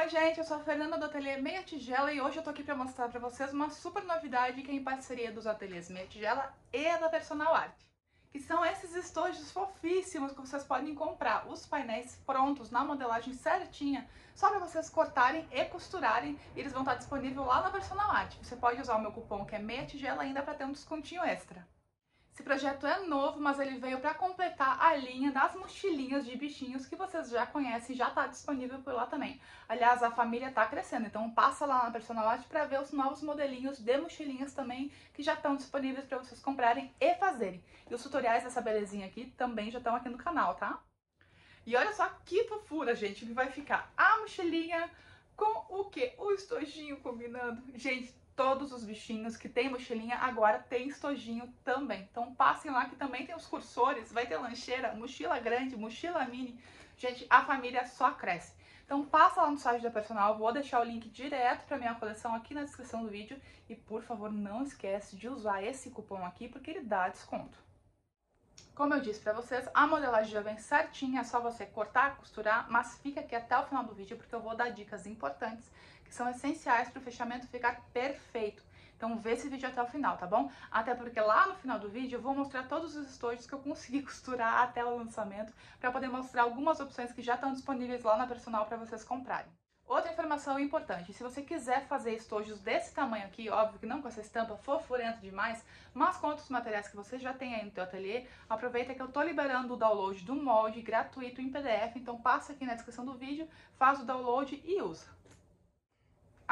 Oi gente, eu sou a Fernanda do Ateliê Meia Tigela e hoje eu tô aqui pra mostrar pra vocês uma super novidade que é em parceria dos ateliês Meia Tigela e da Personal Art. Que são esses estojos fofíssimos que vocês podem comprar, os painéis prontos, na modelagem certinha, só pra vocês cortarem e costurarem, e eles vão estar disponíveis lá na Personal Art. Você pode usar o meu cupom que é Meia Tigela ainda pra ter um descontinho extra. Esse projeto é novo, mas ele veio para completar a linha das mochilinhas de bichinhos que vocês já conhecem, já está disponível por lá também. Aliás, a família está crescendo, então passa lá na Personal Art para ver os novos modelinhos de mochilinhas também que já estão disponíveis para vocês comprarem e fazerem. E os tutoriais dessa belezinha aqui também já estão aqui no canal, tá? E olha só que fofura, gente, que vai ficar a mochilinha com o quê? O estojinho combinando. Gente, todos os bichinhos que tem mochilinha agora tem estojinho também. Então passem lá que também tem os cursores, vai ter lancheira, mochila grande, mochila mini. Gente, a família só cresce. Então passa lá no site da Personal, vou deixar o link direto para minha coleção aqui na descrição do vídeo. E por favor, não esquece de usar esse cupom aqui porque ele dá desconto. Como eu disse pra vocês, a modelagem já vem certinha, é só você cortar, costurar, mas fica aqui até o final do vídeo porque eu vou dar dicas importantes que são essenciais para o fechamento ficar perfeito. Então vê esse vídeo até o final, tá bom? Até porque lá no final do vídeo eu vou mostrar todos os estojos que eu consegui costurar até o lançamento para poder mostrar algumas opções que já estão disponíveis lá na Personal para vocês comprarem. Outra informação importante, se você quiser fazer estojos desse tamanho aqui, óbvio que não com essa estampa fofurenta demais, mas com outros materiais que você já tem aí no teu ateliê, aproveita que eu tô liberando o download do molde gratuito em PDF, então passa aqui na descrição do vídeo, faz o download e usa.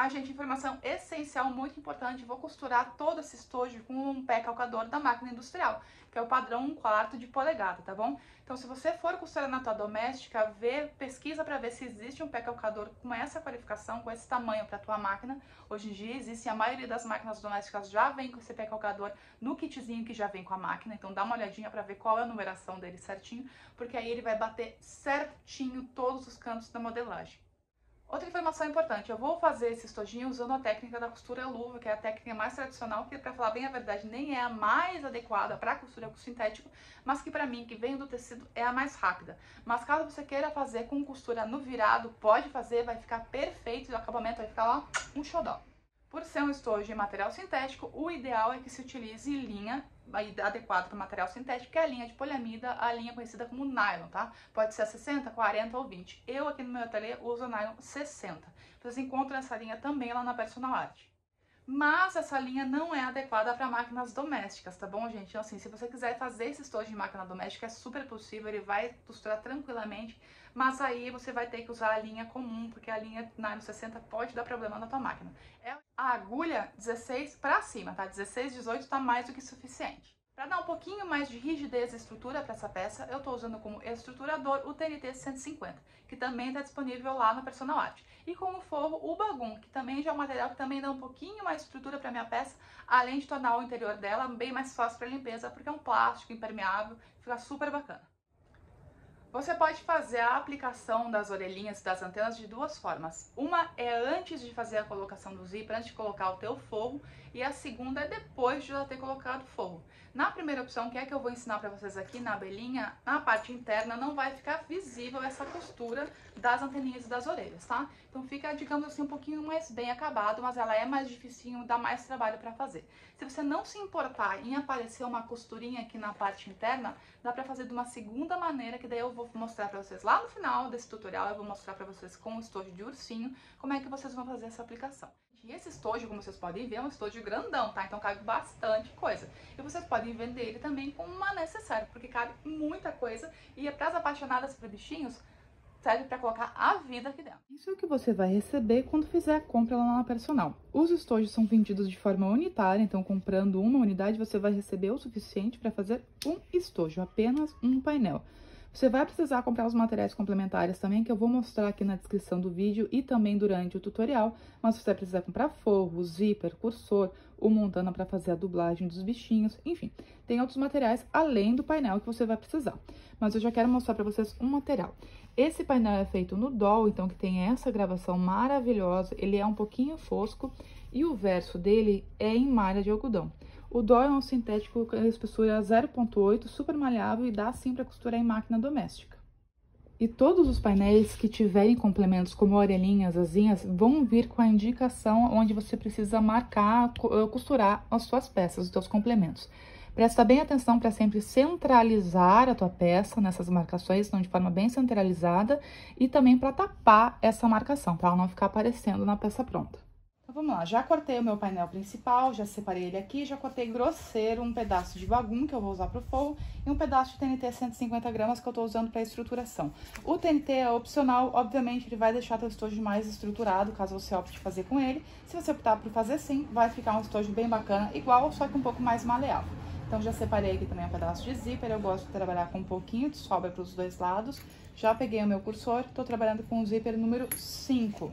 Gente, informação essencial, muito importante, vou costurar todo esse estojo com um pé calcador da máquina industrial, que é o padrão 1/4 de polegada, tá bom? Então se você for costurar na tua doméstica, pesquisa para ver se existe um pé calcador com essa qualificação, com esse tamanho para tua máquina. Hoje em dia existe, a maioria das máquinas domésticas já vem com esse pé calcador no kitzinho que já vem com a máquina, então dá uma olhadinha para ver qual é a numeração dele certinho, porque aí ele vai bater certinho todos os cantos da modelagem. Outra informação importante, eu vou fazer esse estojinho usando a técnica da costura luva, que é a técnica mais tradicional, que para falar bem a verdade nem é a mais adequada para costura com sintético, mas que para mim, que vem do tecido, é a mais rápida. Mas caso você queira fazer com costura no virado, pode fazer, vai ficar perfeito e o acabamento vai ficar lá um xodó. Por ser um estojo em material sintético, o ideal é que se utilize linha adequada para material sintético, que é a linha de poliamida, a linha conhecida como nylon, tá? Pode ser a 60, 40 ou 20. Eu aqui no meu ateliê uso nylon 60. Vocês encontram essa linha também lá na Personal Art. Mas essa linha não é adequada para máquinas domésticas, tá bom, gente? Então, assim, se você quiser fazer esse estojo em máquina doméstica, é super possível, ele vai costurar tranquilamente, mas aí você vai ter que usar a linha comum, porque a linha nylon 60 pode dar problema na tua máquina. É a agulha 16 para cima, tá? 16, 18 tá mais do que suficiente. Para dar um pouquinho mais de rigidez e estrutura para essa peça, eu estou usando como estruturador o TNT 150, que também está disponível lá na Personal Art. E como forro, o Bagum, que também já é um material que também dá um pouquinho mais de estrutura para minha peça, além de tornar o interior dela bem mais fácil para limpeza, porque é um plástico impermeável, fica super bacana. Você pode fazer a aplicação das orelhinhas e das antenas de duas formas. Uma é antes de fazer a colocação do zíper, antes de colocar o teu forro, e a segunda é depois de já ter colocado o forro. Na primeira opção, que é que eu vou ensinar para vocês aqui na abelhinha, na parte interna não vai ficar visível essa costura das anteninhas e das orelhas, tá? Então fica, digamos assim, um pouquinho mais bem acabado, mas ela é mais dificinho, dá mais trabalho para fazer. Se você não se importar em aparecer uma costurinha aqui na parte interna, dá para fazer de uma segunda maneira, que daí eu vou mostrar para vocês lá no final desse tutorial, eu vou mostrar para vocês com o estojo de ursinho, como é que vocês vão fazer essa aplicação. E esse estojo, como vocês podem ver, é um estojo grandão, tá? Então cabe bastante coisa. E vocês podem vender ele também como uma necessária, porque cabe muita coisa e é para as apaixonadas por bichinhos, serve para colocar a vida aqui dentro. Isso é o que você vai receber quando fizer a compra lá na Personal. Os estojos são vendidos de forma unitária, então comprando uma unidade você vai receber o suficiente para fazer um estojo, apenas um painel. Você vai precisar comprar os materiais complementares também, que eu vou mostrar aqui na descrição do vídeo e também durante o tutorial, mas você vai precisar comprar forro, zíper, cursor, o montana para fazer a dublagem dos bichinhos, enfim. Tem outros materiais além do painel que você vai precisar. Mas eu já quero mostrar para vocês um material. Esse painel é feito no doll, então que tem essa gravação maravilhosa, ele é um pouquinho fosco e o verso dele é em malha de algodão. O doll é um sintético com espessura 0,8, super malhável e dá sim para costurar em máquina doméstica. E todos os painéis que tiverem complementos como orelhinhas, asinhas, vão vir com a indicação onde você precisa marcar, costurar as suas peças, os seus complementos. Presta bem atenção para sempre centralizar a tua peça nessas marcações, então de forma bem centralizada, e também para tapar essa marcação, para ela não ficar aparecendo na peça pronta. Então vamos lá, já cortei o meu painel principal, já separei ele aqui, já cortei grosseiro um pedaço de bagum que eu vou usar para o forro e um pedaço de TNT 150 gramas que eu estou usando para estruturação. O TNT é opcional, obviamente ele vai deixar teu estojo mais estruturado, caso você opte fazer com ele. Se você optar por fazer sim, vai ficar um estojo bem bacana, igual, só que um pouco mais maleável. Então já separei aqui também um pedaço de zíper, eu gosto de trabalhar com um pouquinho de sobra para os dois lados. Já peguei o meu cursor, estou trabalhando com o zíper número 5.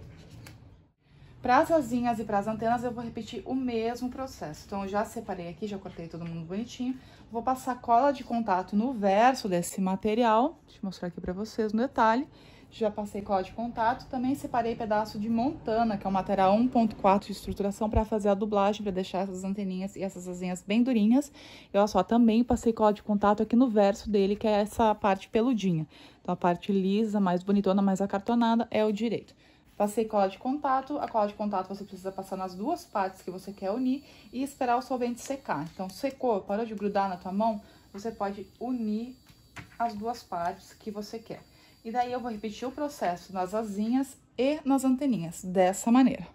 Para as asinhas e para as antenas eu vou repetir o mesmo processo. Então eu já separei aqui, já cortei todo mundo bonitinho. Vou passar cola de contato no verso desse material. Deixa eu mostrar aqui para vocês no detalhe. Já passei cola de contato. Também separei pedaço de montana, que é o material 1.4 de estruturação para fazer a dublagem, para deixar essas anteninhas e essas asinhas bem durinhas. E olha só, também passei cola de contato aqui no verso dele, que é essa parte peludinha. Então a parte lisa, mais bonitona, mais acartonada é o direito. Passei cola de contato, a cola de contato você precisa passar nas duas partes que você quer unir e esperar o solvente secar. Então, secou, parou de grudar na tua mão, você pode unir as duas partes que você quer. E daí eu vou repetir o processo nas asinhas e nas anteninhas, dessa maneira.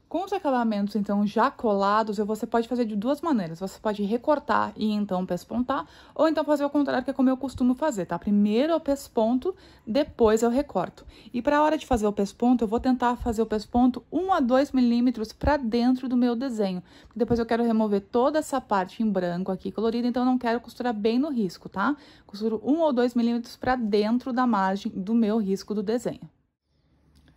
Com os acabamentos, então, já colados, você pode fazer de duas maneiras. Você pode recortar e, então, pespontar, ou então fazer o contrário, que é como eu costumo fazer, tá? Primeiro eu pesponto, depois eu recorto. E para a hora de fazer o pesponto, eu vou tentar fazer o pesponto 1 a 2 milímetros para dentro do meu desenho. Depois eu quero remover toda essa parte em branco aqui, colorida, então eu não quero costurar bem no risco, tá? Costuro 1 ou 2 milímetros para dentro da margem do meu risco do desenho.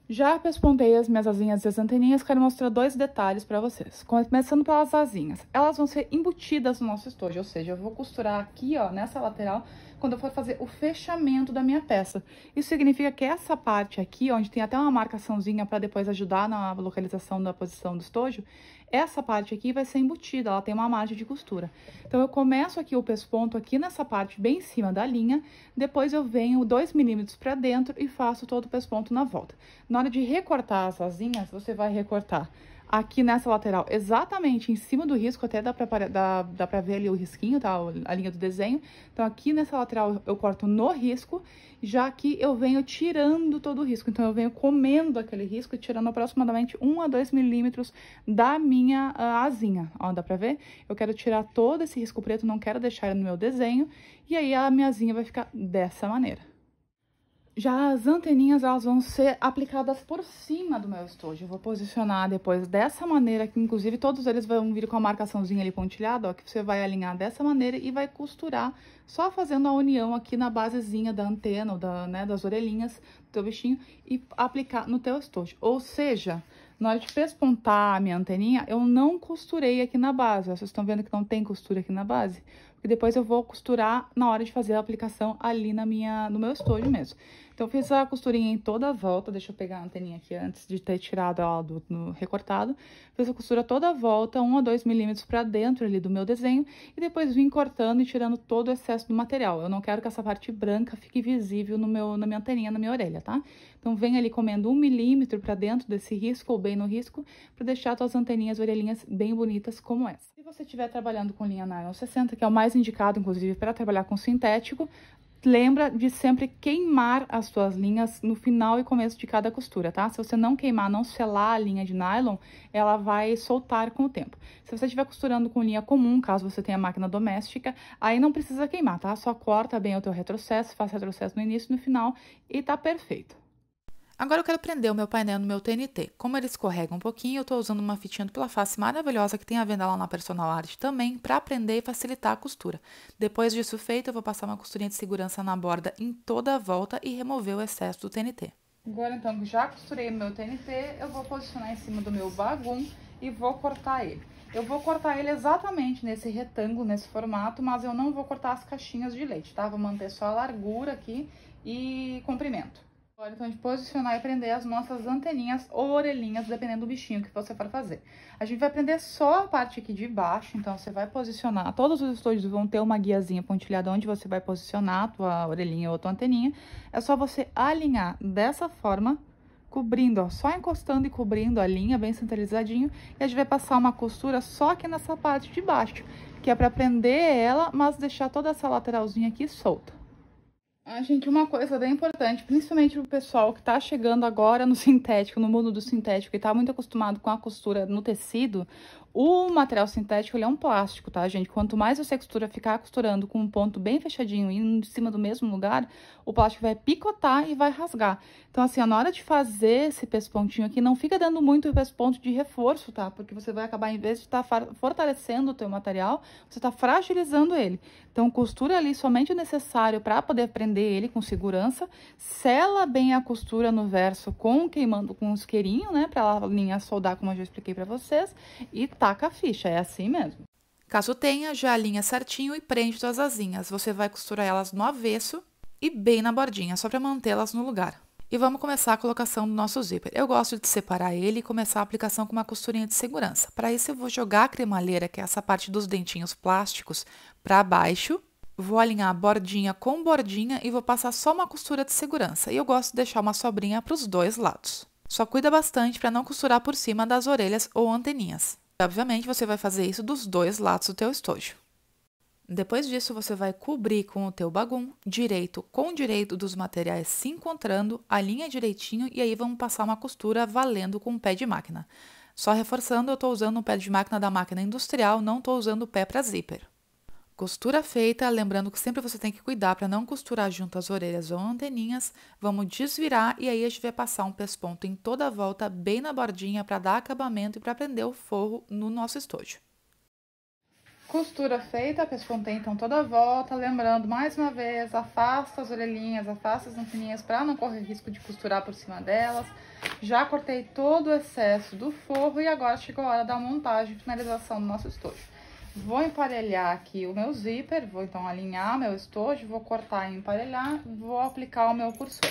Já pespontei as minhas asinhas e as anteninhas, quero mostrar dois detalhes para vocês. Começando pelas asinhas. Elas vão ser embutidas no nosso estojo, ou seja, eu vou costurar aqui, ó, nessa lateral, quando eu for fazer o fechamento da minha peça. Isso significa que essa parte aqui, onde tem até uma marcaçãozinha para depois ajudar na localização da posição do estojo, essa parte aqui vai ser embutida, ela tem uma margem de costura. Então, eu começo aqui o pesponto aqui nessa parte bem em cima da linha, depois eu venho 2 milímetros para dentro e faço todo o pesponto na volta. Na hora de recortar as asinhas, você vai recortar aqui nessa lateral, exatamente em cima do risco, até dá pra ver ali o risquinho, tá? A linha do desenho. Então, aqui nessa lateral eu corto no risco, já que eu venho tirando todo o risco. Então, eu venho comendo aquele risco e tirando aproximadamente 1 a 2 milímetros da minha asinha. Ó, dá pra ver? Eu quero tirar todo esse risco preto, não quero deixar ele no meu desenho. E aí, a minha asinha vai ficar dessa maneira. Já as anteninhas, elas vão ser aplicadas por cima do meu estojo. Eu vou posicionar depois dessa maneira, que inclusive todos eles vão vir com a marcaçãozinha ali pontilhada, ó, que você vai alinhar dessa maneira e vai costurar, só fazendo a união aqui na basezinha da antena, ou né, das orelhinhas do teu bichinho, e aplicar no teu estojo. Ou seja, na hora de pespontar a minha anteninha, eu não costurei aqui na base. Ó, vocês estão vendo que não tem costura aqui na base? Porque depois eu vou costurar na hora de fazer a aplicação ali no meu estojo mesmo. Então, eu fiz a costurinha em toda a volta. Deixa eu pegar a anteninha aqui antes de ter tirado ela no recortado. Fiz a costura toda a volta, 1 a 2 milímetros pra dentro ali do meu desenho. E depois vim cortando e tirando todo o excesso do material. Eu não quero que essa parte branca fique visível na minha anteninha, na minha orelha, tá? Então, vem ali comendo 1 milímetro pra dentro desse risco, ou bem no risco, pra deixar as tuas anteninhas, orelhinhas bem bonitas como essa. Se você estiver trabalhando com linha nylon 60, que é o mais indicado, inclusive, para trabalhar com sintético, lembra de sempre queimar as tuas linhas no final e começo de cada costura, tá? Se você não queimar, não selar a linha de nylon, ela vai soltar com o tempo. Se você estiver costurando com linha comum, caso você tenha máquina doméstica, aí não precisa queimar, tá? Só corta bem o teu retrocesso, faz retrocesso no início e no final e tá perfeito. Agora eu quero prender o meu painel no meu TNT. Como ele escorrega um pouquinho, eu tô usando uma fitinha dupla face maravilhosa que tem à venda lá na Personal Art também, para prender e facilitar a costura. Depois disso feito, eu vou passar uma costurinha de segurança na borda em toda a volta e remover o excesso do TNT. Agora então que já costurei o meu TNT, eu vou posicionar em cima do meu bagum e vou cortar ele. Eu vou cortar ele exatamente nesse retângulo, nesse formato, mas eu não vou cortar as caixinhas de leite, tá? Vou manter só a largura aqui e comprimento. Agora, então, a gente posicionar e prender as nossas anteninhas ou orelhinhas, dependendo do bichinho que você for fazer. A gente vai prender só a parte aqui de baixo, então você vai posicionar, todos os estojos vão ter uma guiazinha pontilhada onde você vai posicionar a tua orelhinha ou a tua anteninha. É só você alinhar dessa forma, cobrindo, ó, só encostando e cobrindo a linha bem centralizadinho. E a gente vai passar uma costura só aqui nessa parte de baixo, que é pra prender ela, mas deixar toda essa lateralzinha aqui solta. Ah, gente, uma coisa bem importante, principalmente pro pessoal que tá chegando agora no sintético, no mundo do sintético, e tá muito acostumado com a costura no tecido, o material sintético, ele é um plástico, tá, gente? Quanto mais você ficar costurando com um ponto bem fechadinho e em cima do mesmo lugar, o plástico vai picotar e vai rasgar. Então, assim, na hora de fazer esse pespontinho aqui, não fica dando muito pesponto de reforço, tá? Porque você vai acabar, em vez de estar fortalecendo o teu material, você tá fragilizando ele. Então, costura ali somente o necessário para poder prender ele com segurança, sela bem a costura no verso queimando com um isqueirinho, né? Pra a linha soldar, como eu já expliquei pra vocês, e taca a ficha, é assim mesmo. Caso tenha, já alinha certinho e prende suas asinhas. Você vai costurar elas no avesso e bem na bordinha, só para mantê-las no lugar. E vamos começar a colocação do nosso zíper. Eu gosto de separar ele e começar a aplicação com uma costurinha de segurança. Para isso, eu vou jogar a cremalheira, que é essa parte dos dentinhos plásticos, para baixo. Vou alinhar a bordinha com bordinha e vou passar só uma costura de segurança. E eu gosto de deixar uma sobrinha para os dois lados. Só cuida bastante para não costurar por cima das orelhas ou anteninhas. Obviamente, você vai fazer isso dos dois lados do teu estojo. Depois disso, você vai cobrir com o teu bagum, direito com direito dos materiais se encontrando, alinha direitinho e aí vamos passar uma costura valendo com o pé de máquina. Só reforçando, eu estou usando o pé de máquina da máquina industrial, não estou usando o pé para zíper. Costura feita, lembrando que sempre você tem que cuidar para não costurar junto as orelhas ou anteninhas. Vamos desvirar e aí a gente vai passar um pesponto em toda a volta, bem na bordinha, para dar acabamento e para prender o forro no nosso estojo. Costura feita, pespontei então toda a volta, lembrando mais uma vez, afasta as orelhinhas, afasta as anteninhas para não correr risco de costurar por cima delas. Já cortei todo o excesso do forro e agora chegou a hora da montagem e finalização do nosso estojo. Vou emparelhar aqui o meu zíper, vou então alinhar meu estojo, vou cortar e emparelhar, vou aplicar o meu cursor.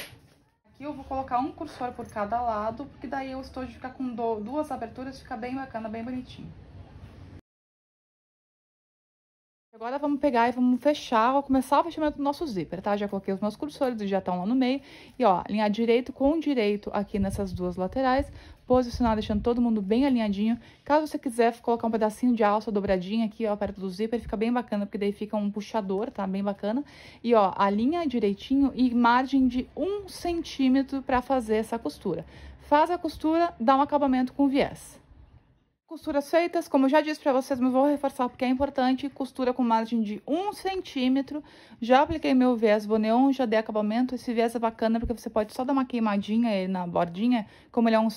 Aqui eu vou colocar um cursor por cada lado, porque daí o estojo fica com duas aberturas, fica bem bacana, bem bonitinho. Agora vamos pegar e vamos fechar, vou começar o fechamento do nosso zíper, tá? Já coloquei os meus cursores, eles já estão lá no meio. E ó, alinhar direito com direito aqui nessas duas laterais, posicionar deixando todo mundo bem alinhadinho. Caso você quiser colocar um pedacinho de alça dobradinha aqui, ó, perto do zíper, fica bem bacana, porque daí fica um puxador, tá? Bem bacana. E ó, alinha direitinho e margem de 1 centímetro para fazer essa costura. Faz a costura, dá um acabamento com viés. Costuras feitas, como eu já disse para vocês, mas vou reforçar porque é importante, costura com margem de 1 centímetro. Já apliquei meu viés Boneon, já dei acabamento. Esse viés é bacana porque você pode só dar uma queimadinha na bordinha. Como ele é um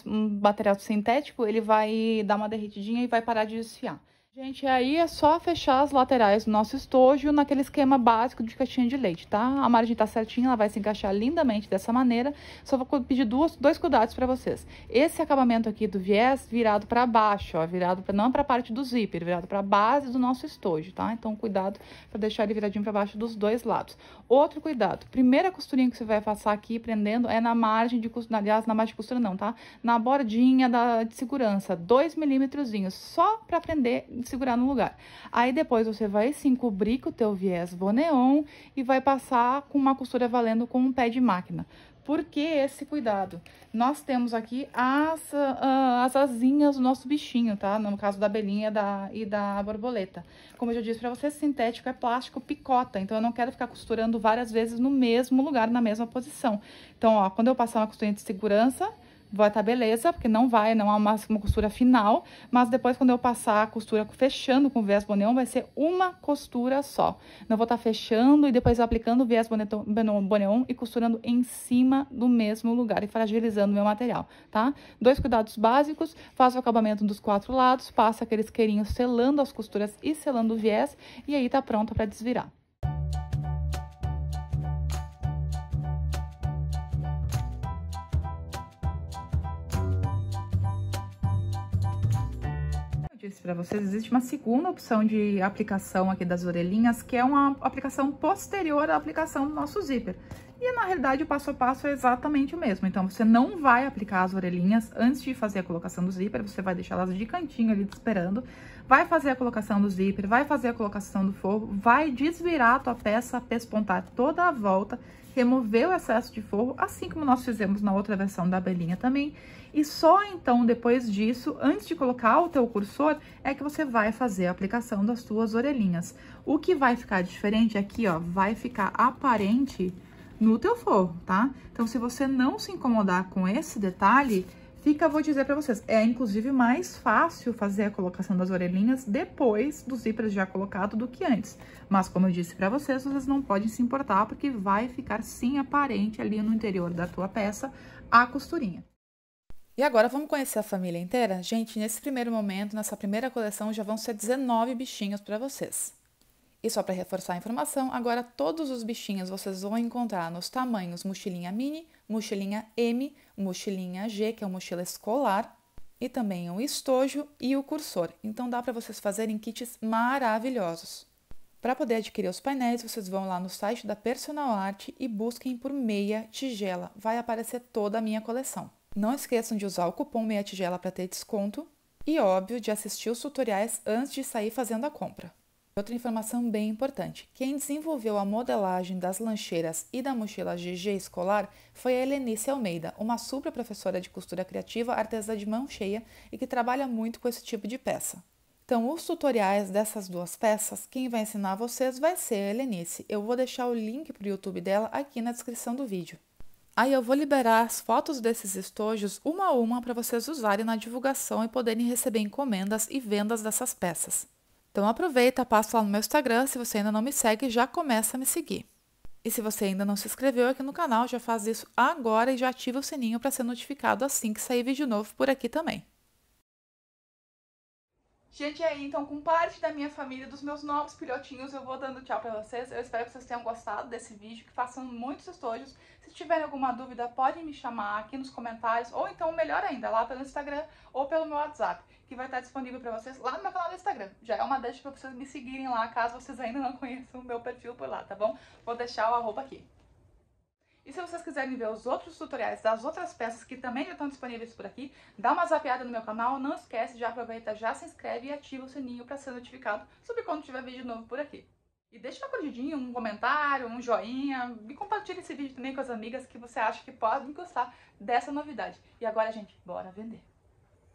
material sintético, ele vai dar uma derretidinha e vai parar de desfiar. Gente, aí é só fechar as laterais do nosso estojo naquele esquema básico de caixinha de leite, tá? A margem tá certinha, ela vai se encaixar lindamente dessa maneira. Só vou pedir dois cuidados para vocês. Esse acabamento aqui do viés virado para baixo, ó, virado não para a parte do zíper, virado para a base do nosso estojo, tá? Então, cuidado para deixar ele viradinho para baixo dos dois lados. Outro cuidado, primeira costurinha que você vai passar aqui prendendo é na margem de costura, aliás, na margem de costura não, tá? Na bordinha de segurança, 2 milímetrozinhos, só para prender segurar no lugar. Aí depois você vai sim cobrir com o teu viés Boneon e vai passar com uma costura valendo com um pé de máquina. Por que esse cuidado? Nós temos aqui as asinhas do nosso bichinho, tá? No caso da abelhinha e da borboleta. Como eu já disse pra vocês, sintético é plástico, picota. Então, eu não quero ficar costurando várias vezes no mesmo lugar, na mesma posição. Então, ó, quando eu passar uma costurinha de segurança, vai estar beleza, porque não é uma costura final, mas depois quando eu passar a costura fechando com o viés Boneon, vai ser uma costura só. Não vou estar fechando e depois aplicando o viés Boneon e costurando em cima do mesmo lugar e fragilizando o meu material, tá? 2 cuidados básicos, faz o acabamento dos 4 lados, passa aquele isqueirinho selando as costuras e selando o viés e aí tá pronto para desvirar. Para vocês, existe uma segunda opção de aplicação aqui das orelhinhas, que é uma aplicação posterior à aplicação do nosso zíper. E na realidade o passo a passo é exatamente o mesmo. Então você não vai aplicar as orelhinhas antes de fazer a colocação do zíper, você vai deixar elas de cantinho ali esperando. Vai fazer a colocação do zíper, vai fazer a colocação do forro, vai desvirar a tua peça, pespontar toda a volta, remover o excesso de forro, assim como nós fizemos na outra versão da abelhinha também. E só então, depois disso, antes de colocar o teu cursor, é que você vai fazer a aplicação das tuas orelhinhas. O que vai ficar diferente aqui, ó, vai ficar aparente no teu forro, tá? Então, se você não se incomodar com esse detalhe, vou dizer pra vocês, é inclusive mais fácil fazer a colocação das orelhinhas depois do zíper já colocado do que antes. Mas, como eu disse pra vocês, vocês não podem se importar, porque vai ficar sim aparente ali no interior da tua peça a costurinha. E agora vamos conhecer a família inteira? Gente, nesse primeiro momento, nessa primeira coleção, já vão ser 19 bichinhos pra vocês. E só para reforçar a informação, agora todos os bichinhos vocês vão encontrar nos tamanhos mochilinha mini, mochilinha M, mochilinha G, que é uma mochila escolar, e também o estojo e o cursor. Então dá para vocês fazerem kits maravilhosos. Para poder adquirir os painéis, vocês vão lá no site da Personal Art e busquem por meia tigela. Vai aparecer toda a minha coleção. Não esqueçam de usar o cupom meia tigela para ter desconto e, óbvio, de assistir os tutoriais antes de sair fazendo a compra. Outra informação bem importante, quem desenvolveu a modelagem das lancheiras e da mochila GG escolar foi a Helenice Almeida, uma super professora de costura criativa, artesã de mão cheia e que trabalha muito com esse tipo de peça. Então, os tutoriais dessas duas peças, quem vai ensinar vocês vai ser a Helenice. Eu vou deixar o link para o YouTube dela aqui na descrição do vídeo. Aí eu vou liberar as fotos desses estojos uma a uma para vocês usarem na divulgação e poderem receber encomendas e vendas dessas peças. Então aproveita, passa lá no meu Instagram, se você ainda não me segue, já começa a me seguir. E se você ainda não se inscreveu aqui no canal, já faz isso agora e já ativa o sininho para ser notificado assim que sair vídeo novo por aqui também. Gente, e aí, então, com parte da minha família, dos meus novos filhotinhos, eu vou dando tchau pra vocês. Eu espero que vocês tenham gostado desse vídeo, que façam muitos estojos. Se tiverem alguma dúvida, podem me chamar aqui nos comentários, ou então, melhor ainda, lá pelo Instagram ou pelo meu WhatsApp, que vai estar disponível pra vocês lá no meu canal do Instagram. Já é uma deixa pra vocês me seguirem lá, caso vocês ainda não conheçam o meu perfil por lá, tá bom? Vou deixar o arroba aqui. E se vocês quiserem ver os outros tutoriais das outras peças que também já estão disponíveis por aqui, dá uma zapeada no meu canal, não esquece, já aproveita, já se inscreve e ativa o sininho para ser notificado sobre quando tiver vídeo novo por aqui. E deixa uma curtidinha, um comentário, um joinha, e compartilha esse vídeo também com as amigas que você acha que podem gostar dessa novidade. E agora, gente, bora vender!